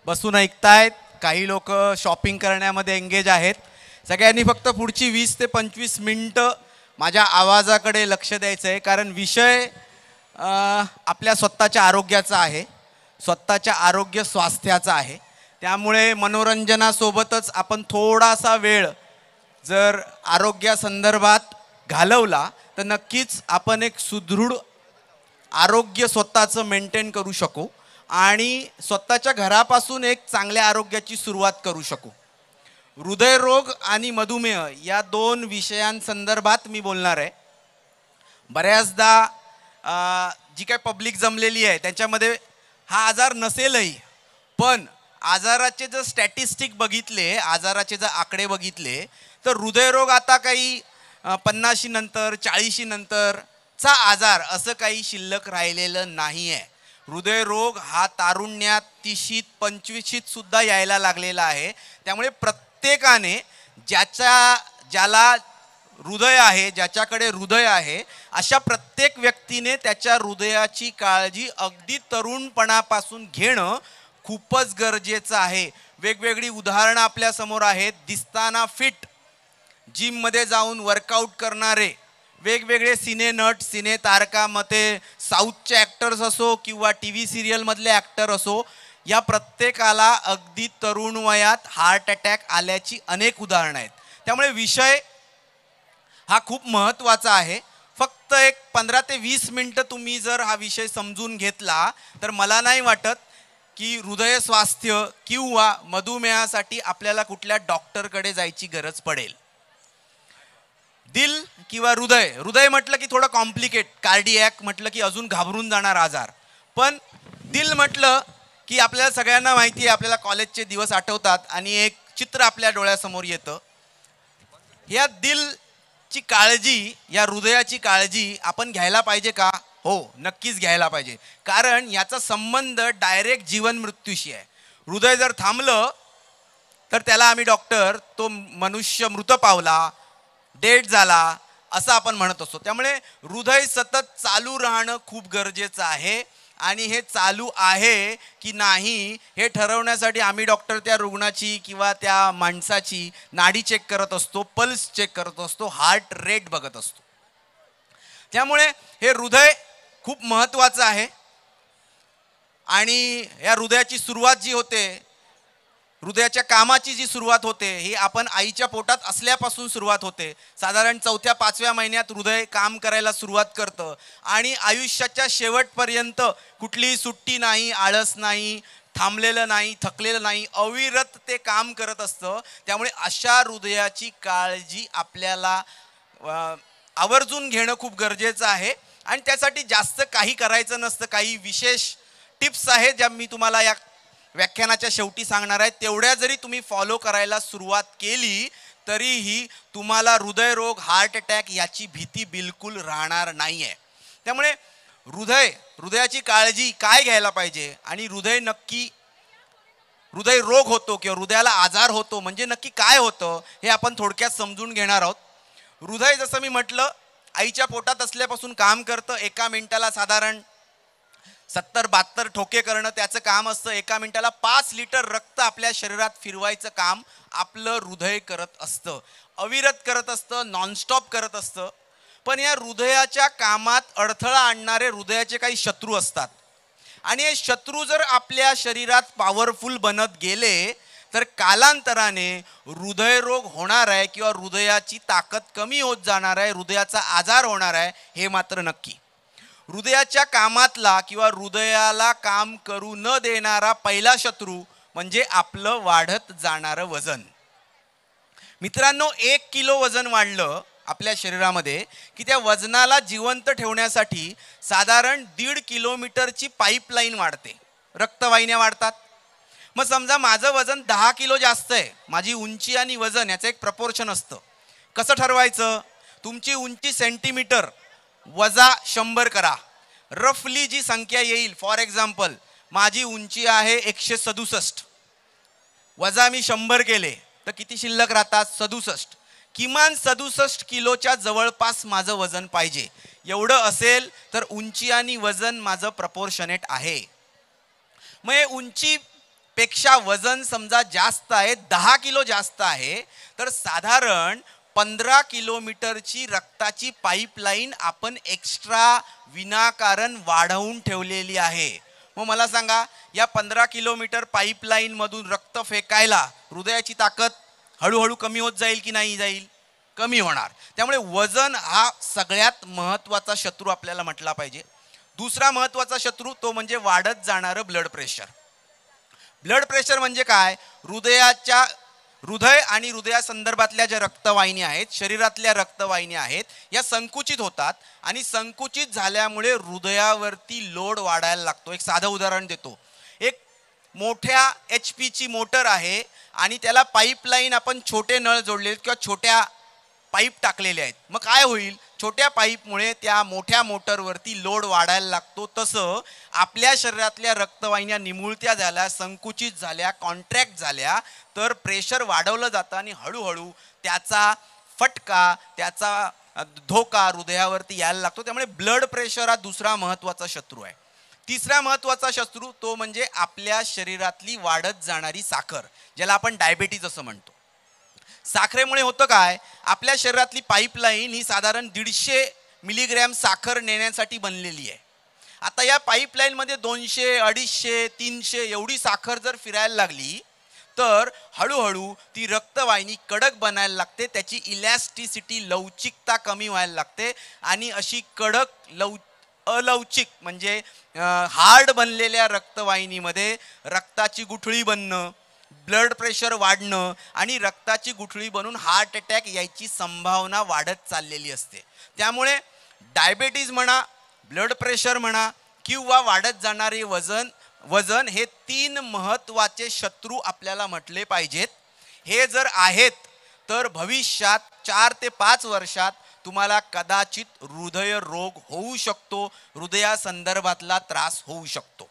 बसून ऐकतायत, काही लोक शॉपिंग करण्यामध्ये एंगेज आहेत. सगळ्यांनी फक्त पुढची 20 ते 25 मिनिटं माझ्या आवाजाकडे लक्ष द्यायचं आहे, कारण विषय आपल्या स्वतःच्या आरोग्याचा आहे, स्वतःच्या आरोग्य स्वास्थ्याचा आहे. त्यामुळे मनोरंजनासोबतच आपण थोडासा वेळ जर आरोग्यासंदर्भात घालवला तर नक्कीच आपण एक सुदृढ आरोग्य स्वतःचं मेंटेन करू शकू आणि स्वतःच्या घरापासून एक चांगल्या आरोग्याची सुरुवात करू शकू. हृदयरोग आणि मधुमेह या दोन विषयांसंदर्भात मी बोलणार आहे. बऱ्याचदा जी काय पब्लिक जमलेली आहे त्याच्यामध्ये हा आजार नसेलही, पण आजाराचे जर स्टॅटिस्टिक बघितले, आजाराचे जर आकडे बघितले तर हृदयरोग आता काही 50 नंतर 40 नंतरचा आजार असं काही शिल्लक राहिलेलं नाही आहे. हृदयरोग हा तारुण्यात 30 25 सुद्धा यायला लागलेला आहे. त्यामुळे प्रत्येकाने ज्याला हृदय आहे, ज्याच्याकडे हृदय आहे, अशा प्रत्येक व्यक्तीने त्याच्या हृदयाची काळजी अगदी तरुणपणापासून घेणं खूपच गरजेचं आहे. वेगवेगळी उदाहरणं आपल्या समोर आहेत. दिसताना फिट, जिममध्ये जाऊन वर्कआउट करणारे वेगवेगळे सिने नट, सिने तारका, मते साऊथचे ॲक्टर्स असो किंवा टी व्ही सिरियलमधले ॲक्टर असो, या प्रत्येकाला अगदी तरुण वयात हार्ट अटॅक आल्याची अनेक उदाहरणं आहेत. त्यामुळे विषय हा खूप महत्त्वाचा आहे. फक्त एक 15 ते 20 मिनटं तुम्ही जर हा विषय समजून घेतला तर मला नाही वाटत की हृदय स्वास्थ्य किंवा मधुमेहासाठी आपल्याला कुठल्या डॉक्टरकडे जायची गरज पडेल. दिल किंवा हृदय, हृदय म्हटलं की थोडं कॉम्प्लिकेट, कार्डियॅक म्हटलं की अजून घाबरून जाणार आजार. पण दिल म्हटलं की आपल्याला सगळ्यांना माहिती आहे, आपल्याला कॉलेजचे दिवस आठवतात आणि एक चित्र आपल्या डोळ्यासमोर येतं. या दिलची काळजी, या हृदयाची काळजी आपण घ्यायला पाहिजे का? हो, नक्कीच घ्यायला पाहिजे, कारण याचा संबंध डायरेक्ट जीवन मृत्यूशी आहे. हृदय जर थांबलं तर त्याला आम्ही डॉक्टर, तो मनुष्य मृत पावला, डेड झाला असं आपण म्हणत असतो. त्यामुळे हृदय सतत चालू राहणं खूप गरजेचं आहे आणि हे चालू आहे की नाही हे ठरवण्यासाठी आम्ही डॉक्टर त्या रुग्णाची किंवा त्या माणसाची नाडी चेक करत असतो, पल्स चेक करत असतो, हार्ट रेट बघत असतो. त्यामुळे हे हृदय खूप महत्त्वाचं आहे. आणि या हृदयाची सुरुवात जी होते, हृदयाच्या कामाची जी सुरुवात होते, ही आपण आईच्या पोटात असल्यापासून सुरुवात होते. साधारण 4-5व्या महिन्यात हृदय काम करायला सुरुवात करतं आणि आयुष्याच्या शेवटपर्यंत कुठलीही सुट्टी नाही, आळस नाही, थांबलेलं नाही, थकलेलं नाही, अविरत ते काम करत असतं. त्यामुळे अशा हृदयाची काळजी आपल्याला आवर्जून घेणं खूप गरजेचं आहे. आणि त्यासाठी जास्त काही करायचं नसतं. काही विशेष टिप्स आहेत ज्या मी तुम्हाला या व्याख्यानाच्या शेवटी सांगणार आहे. तेवढ्या जरी तुम्ही फॉलो करायला सुरुवात केली तरीही तुम्हाला हृदयरोग, हार्ट अटॅक याची भीती बिलकुल राहणार नाही आहे. त्यामुळे हृदयाची काळजी काय घ्यायला पाहिजे आणि हृदय रोग होतो किंवा हृदयाला आजार होतो म्हणजे नक्की काय होतं हे आपण थोडक्यात समजून घेणार आहोत. हृदय जसं मी म्हटलं आईच्या पोटात असल्यापासून काम करतं. एका मिनिटाला साधारण 70-72 ठोके करणं त्याचं काम असतं. एका मिनिटाला 5 लिटर रक्त आपल्या शरीरात फिरवायचं काम आपलं हृदय करत असतं, अविरत करत असतं, नॉनस्टॉप करत असतं. पण या हृदयाच्या कामात अडथळा आणणारे हृदयाचे काही शत्रू असतात आणि हे शत्रू जर आपल्या शरीरात पॉवरफुल बनत गेले तर कालांतराने हृदयरोग होणार आहे किंवा हृदयाची ताकद कमी होत जाणार आहे, हृदयाचा आजार होणार आहे हे मात्र नक्की. हृदयाच्या कामातला किंवा हृदयाला काम करू न देणारा पहिला शत्रू म्हणजे आपलं वाढत जाणारं वजन. मित्रांनो, 1 किलो वजन वाढलं आपल्या शरीरामध्ये की त्या वजनाला जिवंत ठेवण्यासाठी साधारण 1.5 किलोमीटरची पाईपलाईन वाढते, रक्तवाहिन्या वाढतात. मग समजा माझं वजन 10 किलो जास्त आहे, माझी उंची आणि वजन याचं एक प्रपोर्शन असतं. कसं ठरवायचं? तुमची उंची सेंटीमीटर वजा 100 करा, रफली जी संख्या येईल. फॉर एक्झाम्पल माझी उंची आहे 167, वजा मी 100 केले तर किती शिल्लक राहतात? 67. किमान 67 किलोच्या जवळपास माझं वजन पाहिजे. एवढं असेल तर उंची आणि वजन माझं प्रपोर्शनेट आहे. मग उंची पेक्षा वजन समजा जास्त आहे, 10 किलो जास्त आहे, तर साधारण 15 किलोमीटरची रक्ताची पाईपलाईन आपण एक्स्ट्रा विनाकारण वाढवून ठेवलेली आहे. मग मला सांगा, या 15 किलोमीटर पाईपलाईन मधून रक्त फेकायला हृदयाची ताकद हळूहळू कमी होत जाईल की नाही जाईल? कमी होणार. त्यामुळे वजन हा सगळ्यात महत्त्वाचा शत्रू आपल्याला म्हटला पाहिजे. दुसरा महत्त्वाचा शत्रू तो म्हणजे वाढत जाणारं ब्लड प्रेशर. ब्लड प्रेशर म्हणजे काय? हृदय आणि हृदयासंदर्भातल्या ज्या रक्तवाहिन्या आहेत, शरीरातल्या रक्तवाहिन्या आहेत, या संकुचित होतात आणि संकुचित झाल्यामुळे हृदयावरती लोड वाढायला लागतो. एक साधं उदाहरण देतो. एक मोठ्या HP ची मोटर आहे आणि त्याला पाईपलाईन आपण छोटे नळ जोडले किंवा छोट्या पाईप टाकलेले आहेत. मग काय होईल? छोट्या पाईपमुळे त्या मोठ्या मोटरवरती लोड वाढायला लागतो. तसं आपल्या शरीरातल्या रक्तवाहिन्या निमुळत्या झाल्या, संकुचित झाल्या, कॉन्ट्रॅक्ट झाल्या तर प्रेशर वाढवलं जातं आणि हळूहळू त्याचा फटका, त्याचा धोका हृदयावरती यायला लागतो. त्यामुळे ब्लड प्रेशर हा दुसरा महत्त्वाचा शत्रू आहे. तिसरा महत्त्वाचा शत्रू तो म्हणजे आपल्या शरीरातली वाढत जाणारी साखर, ज्याला आपण डायबिटीज असं म्हणतो. साखरेमुळे होतं काय? आपल्या शरीरातली पाईपलाईन ही साधारण 150 मिलीग्रॅम साखर नेण्यासाठी बनलेली आहे. आता या पाईपलाईनमध्ये 200, 250, 300 एवढी साखर जर फिरायला लागली तर हळूहळू ती रक्तवाहिनी कडक बनायला लागते, त्याची इलॅस्टिसिटी, लवचिकता कमी व्हायला लागते आणि अशी कडक अलवचिक म्हणजे हार्ड बनलेल्या रक्तवाहिनीमध्ये रक्ताची गुठळी बनणं, ब्लड प्रेशर वाढणं आणि रक्ताची गुठळी बनून हार्ट अटॅक यायची संभावना वाढत चाललेली असते. त्यामुळे डायबिटीज म्हणा, ब्लड प्रेशर म्हणा किंवा वाढत जाणारे वजन हे 3 महत्त्वाचे शत्रू आपल्याला म्हटले पाहिजेत. हे जर आहेत तर भविष्यात 4 ते 5 वर्षात तुम्हाला कदाचित हृदयरोग होऊ शकतो, हृदयासंदर्भातला त्रास होऊ शकतो.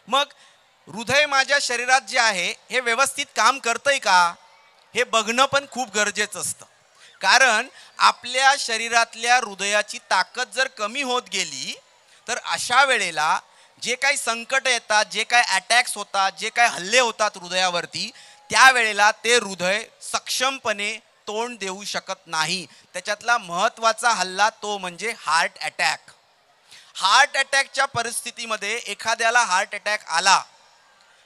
मग हृदय माझ्या शरीरात जे आहे हे व्यवस्थित काम करतंय का हे बघणं पण खूप गरजेचं असतं. कारण आपल्या शरीरातल्या हृदयाची ताकद जर कमी होत गेली तर अशा वेळेला जे काही संकट येतात, जे काही अटॅक्स होतात, जे काही हल्ले होतात हृदयावरती, त्यावेळेला ते हृदय सक्षमपणे तोंड देऊ शकत नाही. त्याच्यातला महत्त्वाचा हल्ला तो म्हणजे हार्ट अटॅक. हार्ट अटॅकच्या परिस्थितीमध्ये एखाद्याला हार्ट अटॅक आला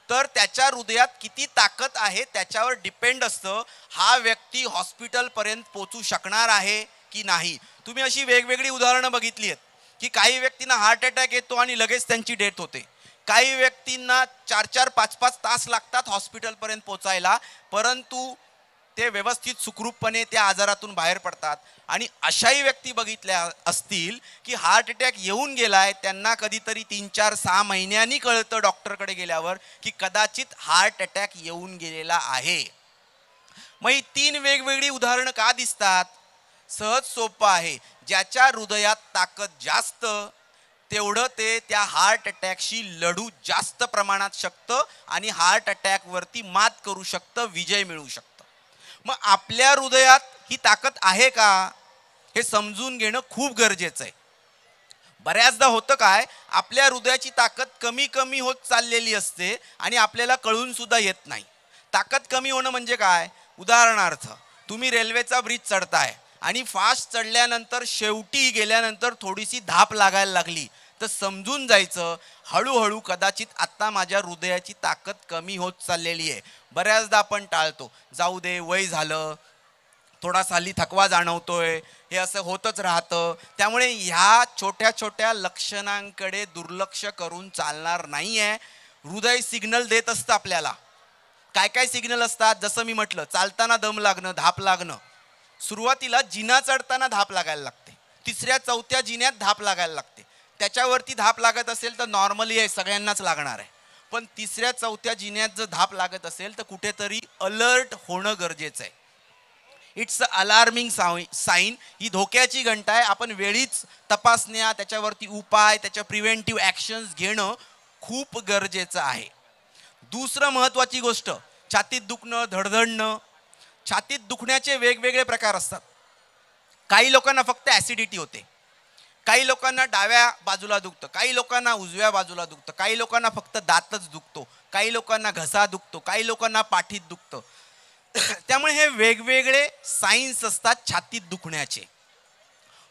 तर त्याच्या हृदयात किती ताकद आहे त्याच्यावर डिपेंड असतं हा व्यक्ती हॉस्पिटलपर्यंत पोहोचू शकणार आहे की नाही. तुम्ही अशी वेगवेगळी उदाहरणं बघितली आहेत की काही व्यक्तींना हार्ट अटॅक येतो आणि लगेच त्यांची डेथ होते. काही व्यक्तींना 4-4, 5-5 तास लागतात हॉस्पिटलपर्यंत पोचायला, परंतु ते व्यवस्थित सुखरूपपणे त्या आजारातून बाहेर पडतात. आणि अशाही व्यक्ती बघितल्या असतील की हार्ट अटॅक येऊन गेलाय, त्यांना कधीतरी 3-4-6 महिन्यांनी कळतं डॉक्टरकडे गेल्यावर की कदाचित हार्ट अटॅक येऊन गेलेला आहे. मग ही 3 वेगवेगळी उदाहरणं का दिसतात? सहज सोपं आहे. ज्याच्या हृदयात ताकद जास्त तेवढं ते त्या हार्ट अटॅकशी लढू जास्त प्रमाणात शकतं आणि हार्ट अटॅकवरती मात करू शकतं, विजय मिळू शकतं. मग आपल्या हृदयात ही ताकद आहे का हे समजून घेणं खूप गरजेचं आहे. बऱ्याचदा होतं काय, आपल्या हृदयाची ताकद कमी कमी होत चाललेली असते आणि आपल्याला कळून सुद्धा येत नाही. ताकद कमी होणं म्हणजे काय? उदाहरणार्थ तुम्ही रेल्वेचा ब्रिज चढताय आणि फास्ट चढल्यानंतर शेवटी गेल्यानंतर थोडीशी धाप लागायला लागली तर समजून जायचं हळूहळू कदाचित आता माझ्या हृदयाची ताकद कमी होत चाललेली आहे. बऱ्याचदा आपण टाळतो, जाऊ दे, वय झालं, थोडासा हल्ली थकवा जाणवतोय, हे असं होतच राहतं. त्यामुळे ह्या छोट्या छोट्या लक्षणांकडे दुर्लक्ष करून चालणार नाही आहे. हृदय सिग्नल देत असतं आपल्याला. काय काय सिग्नल असतात? जसं मी म्हटलं, चालताना दम लागणं, धाप लागणं. सुरुवातीला जिना चढताना धाप लागायला लागते, 3ऱ्या-4थ्या जिन्यात धाप लागायला लागते. त्याच्यावरती धाप लागत असेल तर नॉर्मली आहे, सगळ्यांनाच लागणार आहे. पण 3ऱ्या-4थ्या जिन्यात जर धाप लागत असेल तर कुठेतरी अलर्ट होणं गरजेचं आहे. It's a alarming sign. ही धोक्याची घंटा आहे. आपण वेळीच तपासण्या, त्याच्यावरती उपाय, त्याच्या प्रिव्हेंटिव्ह ॲक्शन्स घेणं खूप गरजेचं आहे. दुसरं महत्त्वाची गोष्ट, छातीत दुखणं, धडधडणं. छातीत दुखण्याचे वेगवेगळे प्रकार असतात. काही लोकांना फक्त ॲसिडिटी होते, काही लोकांना डाव्या बाजूला दुखतं, काही लोकांना उजव्या बाजूला दुखतं, काही लोकांना फक्त दातच दुखतो, काही लोकांना घसा दुखतो, काही लोकांना पाठीत दुखतं. त्यामुळे हे वेगवेगळे सायन्स असतात छातीत दुखण्याचे.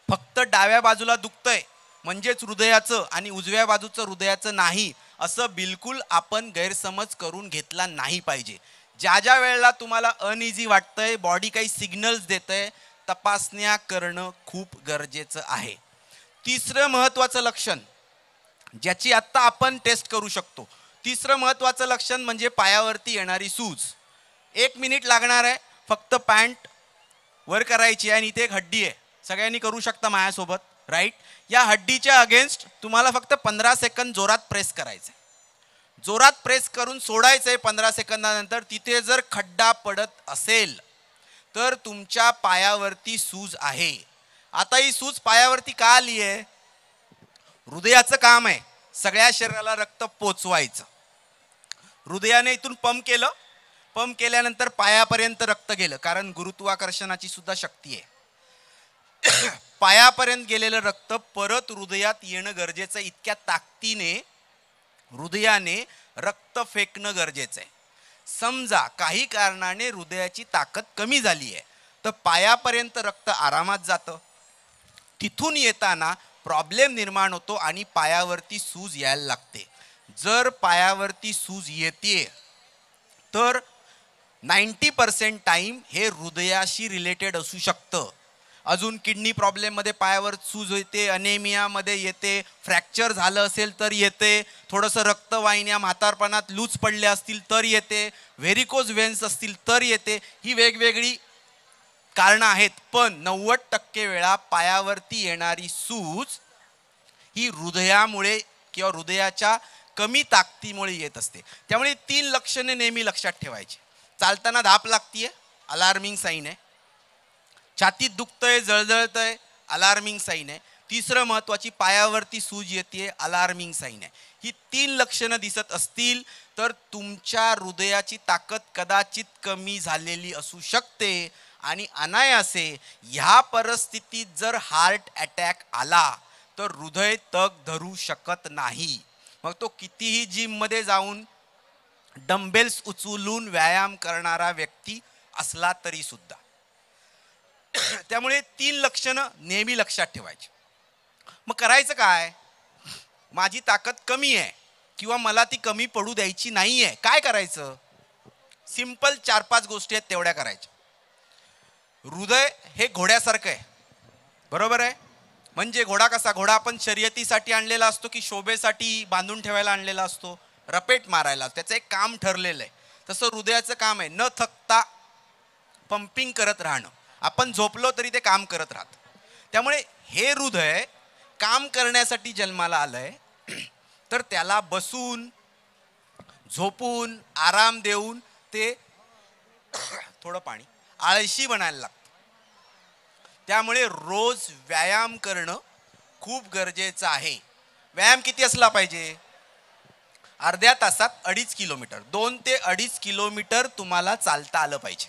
फक्त डाव्या बाजूला दुखतंय म्हणजेच हृदयाचं आणि उजव्या बाजूचं हृदयाचं नाही, असं बिलकुल आपण गैरसमज करून घेतला नाही पाहिजे. ज्या ज्या वेळेला तुम्हाला अनइझी वाटतंय, बॉडी काही सिग्नल्स देतंय, तपासण्या करणं खूप गरजेचं आहे. तिसरं महत्त्वाचं लक्षण ज्याची आत्ता आपण टेस्ट करू शकतो, तिसरं महत्त्वाचं लक्षण म्हणजे पायावरती येणारी सूज. 1 मिनिट लागणार आहे, फक्त पॅन्ट वर करायची आहे आणि इथे एक हड्डी आहे, सगळ्यांनी करू शकता माझ्यासोबत, राईट. या हड्डीच्या अगेन्स्ट तुम्हाला फक्त 15 सेकंद जोरात प्रेस करायचं आहे. जोरात प्रेस करून सोडायचं आहे 15 सेकंदानंतर. तिथे जर खड्डा पडत असेल तर तुमच्या पायावरती सूज आहे. आता ही सूज पायावरती का आली आहे? हृदयाचं काम आहे सगळ्या शरीराला रक्त पोचवायचं. हृदयाने इथून पंप केलं, पंप केल्यानंतर पायापर्यंत रक्त गेलं, कारण गुरुत्वाकर्षणाची सुद्धा शक्ती आहे. पायापर्यंत गेलेलं रक्त परत हृदयात येणं गरजेचं आहे. इतक्या ताकदीने हृदयाने रक्त फेकणं गरजेचं आहे. समजा काही कारणाने हृदयाची ताकद कमी झाली आहे तर पायापर्यंत रक्त आरामात जातं. तिथून येताना प्रॉब्लेम निर्माण होतो आणि पायावरती सूज यायला लागते. जर पायावरती सूज येते तर 90% टाइम हे हृदयाशी रिलेटेड असू शकतं. अजून किडनी प्रॉब्लेममध्ये पायावर सूज येते, अनेमियामध्ये येते, फ्रॅक्चर झालं असेल तर येते, थोडंसं रक्तवाहिन्या म्हातारपणात लूज पडल्या असतील तर येते, व्हेरिकोज वेन्स असतील तर येते. ही वेगवेगळी कारणं आहेत. पण 90% वेळा पायावरती येणारी सूज ही हृदयामुळे किंवा हृदयाच्या कमी ताकदीमुळे येत असते. त्यामुळे 3 लक्षणे नेहमी लक्षात ठेवायची. चालताना धाप लागतीये, अलार्मिंग साईन आहे. छातीत दुखतंय, जळजळतंय, अलार्मिंग साईन आहे. तिसरं महत्त्वाची, पायावरती सूज येते, अलार्मिंग साईन आहे. ही 3 लक्षणं दिसत असतील तर तुमच्या हृदयाची ताकद कदाचित कमी झालेली असू शकते आणि अनायासे ह्या परिस्थितीत जर हार्ट अटॅक आला तर हृदय तग धरू शकत नाही. मग तो कितीही जिममध्ये जाऊन डंबेल्स उचलून व्यायाम करणारा व्यक्ती असला तरी सुद्धा. त्यामुळे 3 लक्षणं नेहमी लक्षात ठेवायची. मग करायचं काय? माझी ताकद कमी आहे किंवा मला ती कमी पडू द्यायची नाही आहे, काय करायचं? सिंपल 4-5 गोष्टी आहेत, तेवढ्या करायच्या. हृदय हे घोड्यासारखं आहे, बरोबर आहे? म्हणजे घोडा कसा? घोडा आपण शर्यतीसाठी आणलेला असतो की शोभेसाठी बांधून ठेवायला आणलेला असतो? रपेट मारायला. त्याचं एक काम ठरलेलं आहे. तसं हृदयाचं काम आहे, न थकता पंपिंग करत राहणं. आपण झोपलो तरी ते काम करत राहतं. त्यामुळे हे हृदय काम करण्यासाठी जन्माला आलंय, तर त्याला बसून झोपून आराम देऊन ते थोडं पाणी आळशी बनायला लागतं. त्यामुळे रोज व्यायाम करणं खूप गरजेचं आहे. व्यायाम किती असला पाहिजे? अर्ध्या तासात 2.5 किलोमीटर, 2 ते 2.5 किलोमीटर तुम्हाला चालता आलं पाहिजे.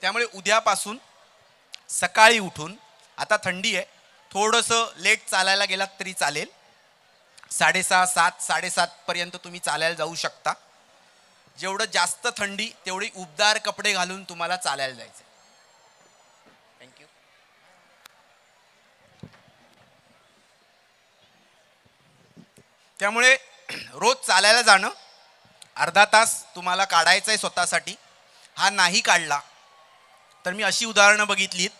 त्यामुळे उद्यापासून सकाळी उठून, आता थंडी आहे, थोडंसं लेट चालायला गेलात तरी चालेल. 6:30, 7, 7:30 पर्यंत तुम्ही चालायला जाऊ शकता. जेवढं जास्त थंडी तेवढी उबदार कपडे घालून तुम्हाला चालायला जायचं. थँक्यू. त्यामुळे रोज चालायला जाणं, अर्धा तास तुम्हाला काढायचं आहे स्वतःसाठी. हा नाही काढला तर मी अशी उदाहरणं बघितलीत,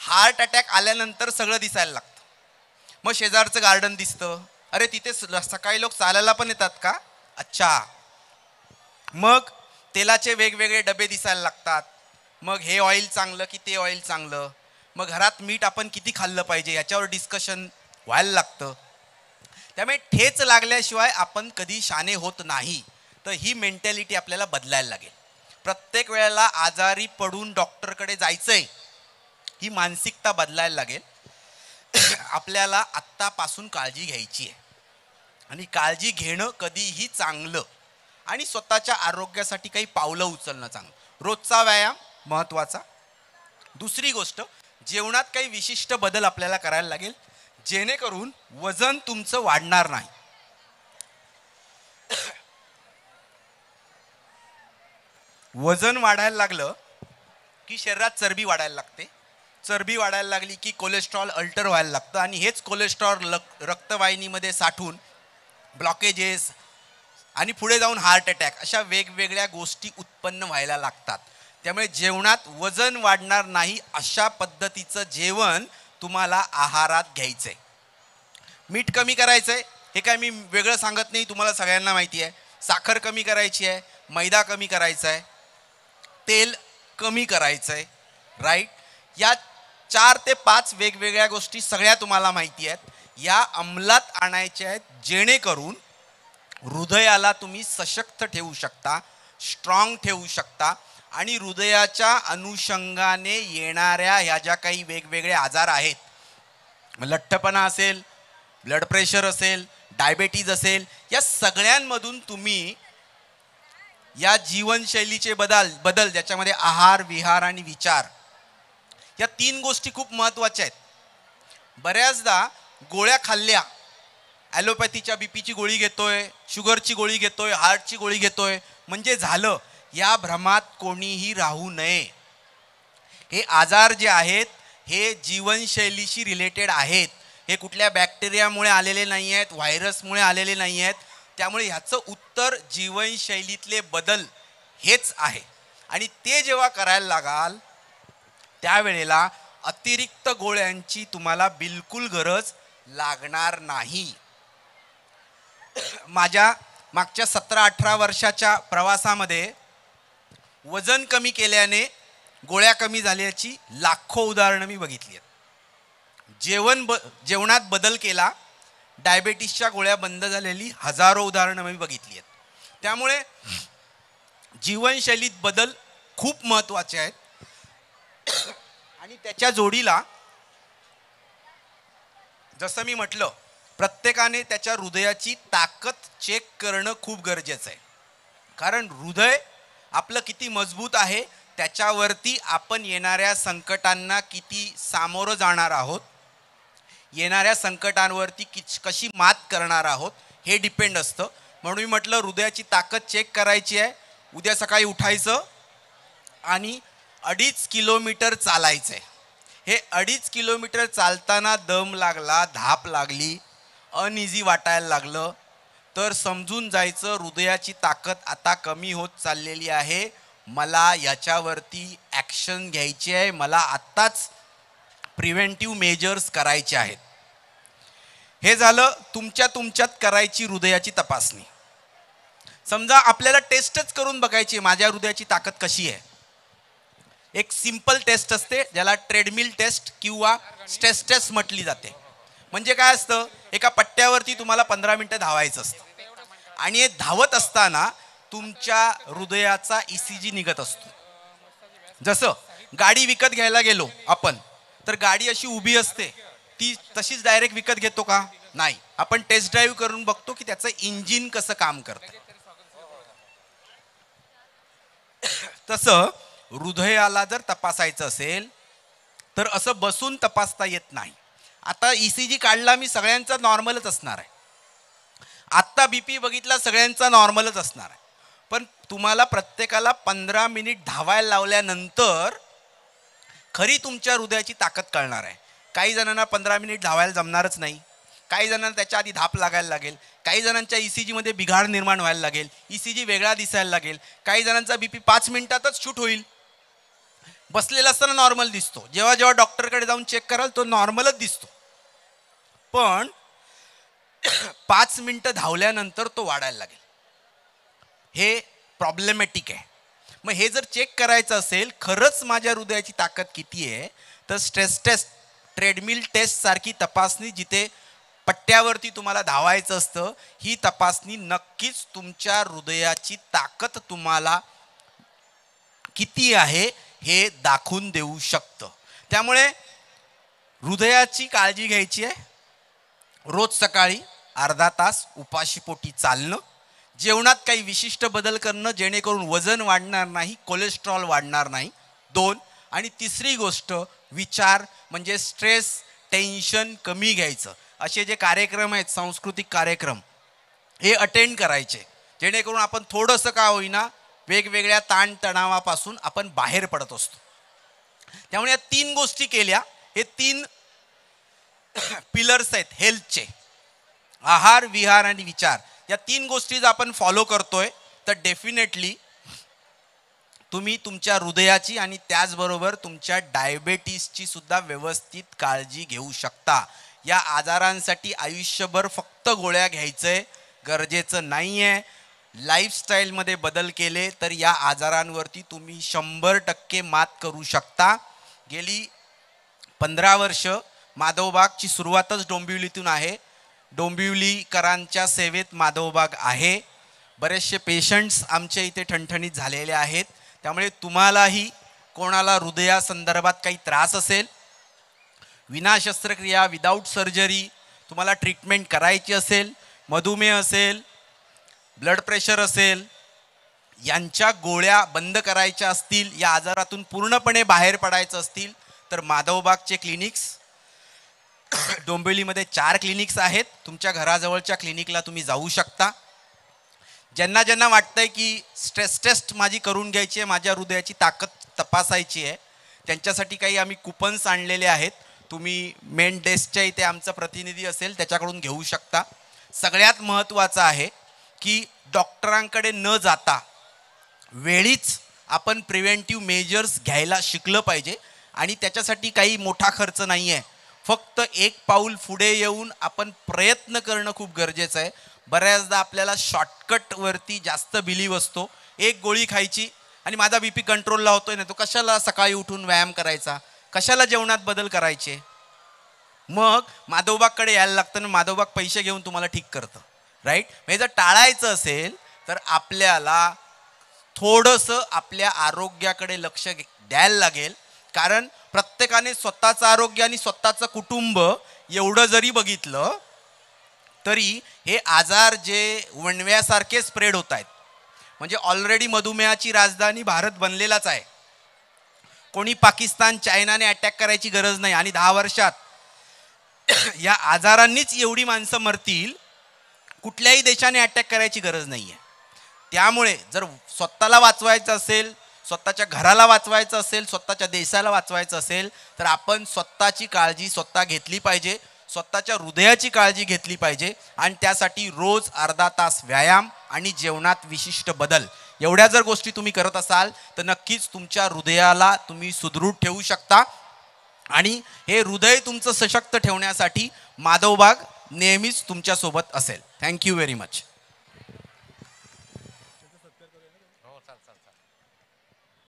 हार्ट अटॅक आल्यानंतर सगळं दिसायला लागतं. मग शेजारचं गार्डन दिसतं, अरे तिथे सकाळी लोक चालायला पण येतात का? अच्छा. मग तेलाचे वेगवेगळे डबे दिसायला लागतात. मग हे ऑइल चांगलं की ते ऑइल चांगलं. मग घरात मीठ आपण किती खाल्लं पाहिजे याच्यावर डिस्कशन व्हायला लागतं. त्यामुळे ठेच लागल्याशिवाय आपण कधी शाने होत नाही. तर ही मेंटॅलिटी आपल्याला बदलायला लागेल. प्रत्येक वेळेला आजारी पडून डॉक्टरकडे जायचंय ही मानसिकता बदलायला लागेल. आपल्याला आत्तापासून काळजी घ्यायची आहे आणि काळजी घेणं कधीही चांगलं आणि स्वतःच्या आरोग्यासाठी काही पावलं उचलणं चांगलं. रोजचा व्यायाम महत्त्वाचा. दुसरी गोष्ट, जेवणात काही विशिष्ट बदल आपल्याला करायला लागेल. जेणेकरून वजन तुमचं वाढणार नाही. वजन वाढायला लागलं की शरीरात चरबी वाढायला लागते. चरबी वाढायला लागली की कोलेस्ट्रॉल अल्टर व्हायला लागतं आणि हेच कोलेस्ट्रॉल रक्तवाहिनीमध्ये साठून ब्लॉकेजेस आणि पुढे जाऊन हार्ट अटॅक अशा वेगवेगळ्या गोष्टी उत्पन्न व्हायला लागतात. त्यामुळे जेवणात वजन वाढणार नाही अशा पद्धतीचं जेवण तुम्हाला आहारात घ्यायचंय. मीठ कमी करायचंय, हे काय मी वेगळं सांगत नाही, तुम्हाला सगळ्यांना माहिती आहे. साखर कमी करायची आहे, मैदा कमी करायचा आहे, तेल कमी करायचं आहे, राईट. या 4 ते 5 वेगवेगळ्या गोष्टी सगळ्या तुम्हाला माहिती आहेत. या अंमलात आणायच्या आहेत जेणेकरून हृदयाला तुम्ही सशक्त ठेवू शकता, स्ट्रॉंग ठेवू शकता आणि हृदयाच्या अनुषंगाने येणाऱ्या ह्या ज्या काही वेगवेगळे आजार आहेत, लठ्ठपणा असेल, ब्लड प्रेशर असेल, डायबेटीज असेल, या सगळ्यांमधून तुम्ही या जीवनशैलीचे बदल ज्याच्यामध्ये आहार, विहार आणि विचार या 3 गोष्टी खूप महत्त्वाच्या आहेत. बऱ्याचदा गोळ्या खाल्ल्या, ॲलोपॅथीच्या बीपीची गोळी घेतोय, शुगरची गोळी घेतोय, हार्टची गोळी घेतोय म्हणजे झालं, या भ्रमात कोणीही राहू नये. हे आजार जे आहेत हे जीवनशैलीशी रिलेटेड आहेत. हे कुठल्या बॅक्टेरियामुळे आलेले नाही आहेत, व्हायरसमुळे आलेले नाही आहेत. त्यामुळे ह्याचं उत्तर जीवनशैलीतले बदल हेच आहे. आणि ते जेव्हा करायला लागाल त्यावेळेला अतिरिक्त गोळ्यांची तुम्हाला बिलकुल गरज लागणार नाही. माझ्या मागच्या 17-18 वर्षाच्या प्रवासामध्ये वजन कमी केल्याने गोळ्या कमी झाल्याची लाखो उदाहरणं मी बघितली आहेत. जेवणात बदल केला, डायबेटीसच्या गोळ्या बंद झालेली हजारो उदाहरणं मी बघितली आहेत. त्यामुळे जीवनशैलीत बदल खूप महत्त्वाचे आहेत. आणि त्याच्या जोडीला जसं मी म्हटलं, प्रत्येकाने त्याच्या हृदयाची ताकद चेक करणं खूप गरजेचं आहे. कारण हृदय आपलं किती मजबूत आहे त्याच्यावरती आपण येणाऱ्या संकटांना किती सामोरं जाणार आहोत, येणाऱ्या संकटांवरती कशी मात करणार आहोत हे डिपेंड असतं. म्हणून मी म्हटलं हृदयाची ताकद चेक करायची आहे. उद्या सकाळी उठायचं आणि 2.5 किलोमीटर चालायचं आहे. हे 2.5 किलोमीटर चालताना दम लागला, धाप लागली, अनइझी वाटायला लागलं तर समजून जायचं हृदयाची ताकद आता कमी होत चाललेली आहे, मला याच्यावरती ॲक्शन घ्यायची आहे, मला आत्ताच प्रिव्हेंटिव्ह मेजर्स करायचे आहेत. हे झालं तुमच्यात करायची हृदयाची तपासणी. समजा आपल्याला टेस्टच करून बघायची माझ्या हृदयाची ताकद कशी आहे. एक सिंपल टेस्ट असते ज्याला ट्रेडमिल टेस्ट किंवा स्ट्रेस टेस्ट म्हटली जाते. म्हणजे काय असतं, एका पट्ट्यावरती तुम्हाला 15 मिनिटं धावायचं असतं आणि हे धावत असताना तुमच्या हृदयाचा ECG निघत असतो. जसं गाडी विकत घ्यायला गेलो आपण तर गाडी अशी उभी असते, ती तशीच डायरेक्ट विकत घेतो का? नाही. आपण टेस्ट ड्राईव्ह करून बघतो की त्याचं इंजिन कसं काम करतं. तसं हृदयाला जर तपासायचं असेल तर असं बसून तपासता येत नाही. आता ECG काढला मी, सगळ्यांचा नॉर्मलच असणार आहे. आत्ता BP बघितला, सगळ्यांचा नॉर्मलच असणार आहे. पण तुम्हाला प्रत्येकाला 15 मिनिट धावायला लावल्यानंतर खरी तुमच्या हृदयाची ताकद कळणार आहे. काही जणांना 15 मिनिट धावायला जमणारच नाही, काही जणांना त्याच्या आधी धाप लागायला लागेल, काही जणांच्या ECG मध्ये बिघाड निर्माण व्हायला लागेल, ECG वेगळा दिसायला लागेल, काही जणांचा BP 5 मिनिटातच शूट होईल. बसलेला असताना नॉर्मल दिसतो, जेव्हा जेव्हा डॉक्टरकडे जाऊन चेक कराल तो नॉर्मलच दिसतो. पण 5 मिनिटं धावल्यानंतर तो वाढायला लागेल. हे प्रॉब्लेमॅटिक आहे. मग हे जर चेक करायचं असेल खरंच माझ्या हृदयाची ताकद किती आहे, तर स्ट्रेस टेस्ट, ट्रेडमिल टेस्ट सारखी तपासणी जिथे पट्ट्यावरती तुम्हाला धावायचं असतं, ही तपासणी नक्कीच तुमच्या हृदयाची ताकद तुम्हाला किती आहे हे दाखवून देऊ शकतं. त्यामुळे हृदयाची काळजी घ्यायची आहे. रोज सकाळी अर्धा तास उपाशीपोटी चालणं, जेवणात काही विशिष्ट बदल करणं जेणेकरून वजन वाढणार नाही, कोलेस्ट्रॉल वाढणार नाही. 2. आणि तिसरी गोष्ट विचार म्हणजे स्ट्रेस, टेन्शन कमी घ्यायचं, असे जे कार्यक्रम आहेत सांस्कृतिक कार्यक्रम हे अटेंड करायचे, जेणेकरून आपण थोडंसं का होईना वेगवेगळ्या ताणतणावापासून आपण बाहेर पडत असतो. त्यामुळे या 3 गोष्टी केल्या, हे 3 पिलर्स आहेत हेल्थचे, आहार, विहार आणि विचार. या 3 गोष्टी जर आपण फॉलो करतोय तर डेफिनेटली तुम्ही तुमच्या हृदयाची आणि त्याचबरोबर तुमच्या डायबेटीसची सुद्धा व्यवस्थित काळजी घेऊ शकता. या आजारांसाठी आयुष्यभर फक्त गोळ्या घ्यायचंय गरजेचं नाही आहे. लाईफस्टाईलमध्ये बदल केले तर या आजारांवरती तुम्ही 100% मात करू शकता. गेली 15 वर्ष माधवबागची सुरुवातच डोंबिवलीतून आहे. डोंबिवलीकरांच्या सेवेत माधवबाग आहे. बरेचसे पेशंट्स आमच्या इथे ठणठणीत झालेले आहेत. त्यामुळे तुम्हालाही कोणाला हृदयासंदर्भात काही त्रास असेल, विना शस्त्रक्रिया, विदाऊट सर्जरी तुम्हाला ट्रीटमेंट करायची असेल, मधुमेह असेल, ब्लड प्रेशर असेल, यांच्या गोळ्या बंद करायच्या असतील, या आजारातून पूर्णपणे बाहेर पडायचं असतील तर माधवबागचे क्लिनिक्स, डोंबिवलीमध्ये 4 क्लिनिक्स आहेत. तुमच्या घराजवळच्या क्लिनिकला तुम्ही जाऊ शकता. ज्यांना ज्यांना वाटतंय की स्ट्रेस टेस्ट माझी करून घ्यायची आहे, माझ्या हृदयाची ताकद तपासायची आहे, त्यांच्यासाठी काही आम्ही कुपन्स आणलेले आहेत. तुम्ही मेन डेस्कच्या इथे आमचा प्रतिनिधी असेल त्याच्याकडून घेऊ शकता. सगळ्यात महत्त्वाचं आहे की डॉक्टरांकडे न जाता वेळीच आपण प्रिव्हेंटिव्ह मेजर्स घ्यायला शिकलं पाहिजे. आणि त्याच्यासाठी काही मोठा खर्च नाही आहे, फक्त 1 पाऊल पुढे येऊन आपण प्रयत्न करणं खूप गरजेचं आहे. बऱ्याचदा आपल्याला शॉर्टकटवरती जास्त बिलीव असतो. एक गोळी खायची आणि माझा BP कंट्रोलला होतोय ना, तो कशाला सकाळी उठून व्यायाम करायचा, कशाला जेवणात बदल करायचे. मग माधवबागकडे यायला लागतं ना, माधवबाग पैसे घेऊन तुम्हाला ठीक करतं, राईट. म्हणजे जर टाळायचं असेल तर आपल्याला थोडंसं आपल्या आरोग्याकडे लक्ष द्यायला लागेल. कारण प्रत्येकाने स्वतःचं आरोग्य आणि स्वतःचं कुटुंब एवढं जरी बघितलं तरी हे आजार जे वणव्यासारखे स्प्रेड होत आहेत, म्हणजे ऑलरेडी मधुमेहाची राजधानी भारत बनलेलाच आहे. कोणी पाकिस्तान, चायनाने अटॅक करायची गरज नाही. आणि 10 वर्षात या आजारांनीच एवढी माणसं मरतील, कुठल्याही देशाने अटॅक करायची गरज नाही आहे. त्यामुळे जर स्वतःला वाचवायचं असेल, स्वतःच्या घराला वाचवायचं असेल, स्वतःच्या देशाला वाचवायचं असेल तर आपण स्वतःची काळजी स्वतः घेतली पाहिजे, स्वतःच्या हृदयाची काळजी घेतली पाहिजे. आणि त्यासाठी रोज अर्धा तास व्यायाम आणि जेवणात विशिष्ट बदल, एवढ्या जर गोष्टी तुम्ही करत असाल तर नक्कीच तुमच्या हृदयाला तुम्ही सुदृढ ठेवू शकता. आणि हे हृदय तुमचं सशक्त ठेवण्यासाठी माधवबाग नेहमीच तुमच्यासोबत असेल. Thank you very much.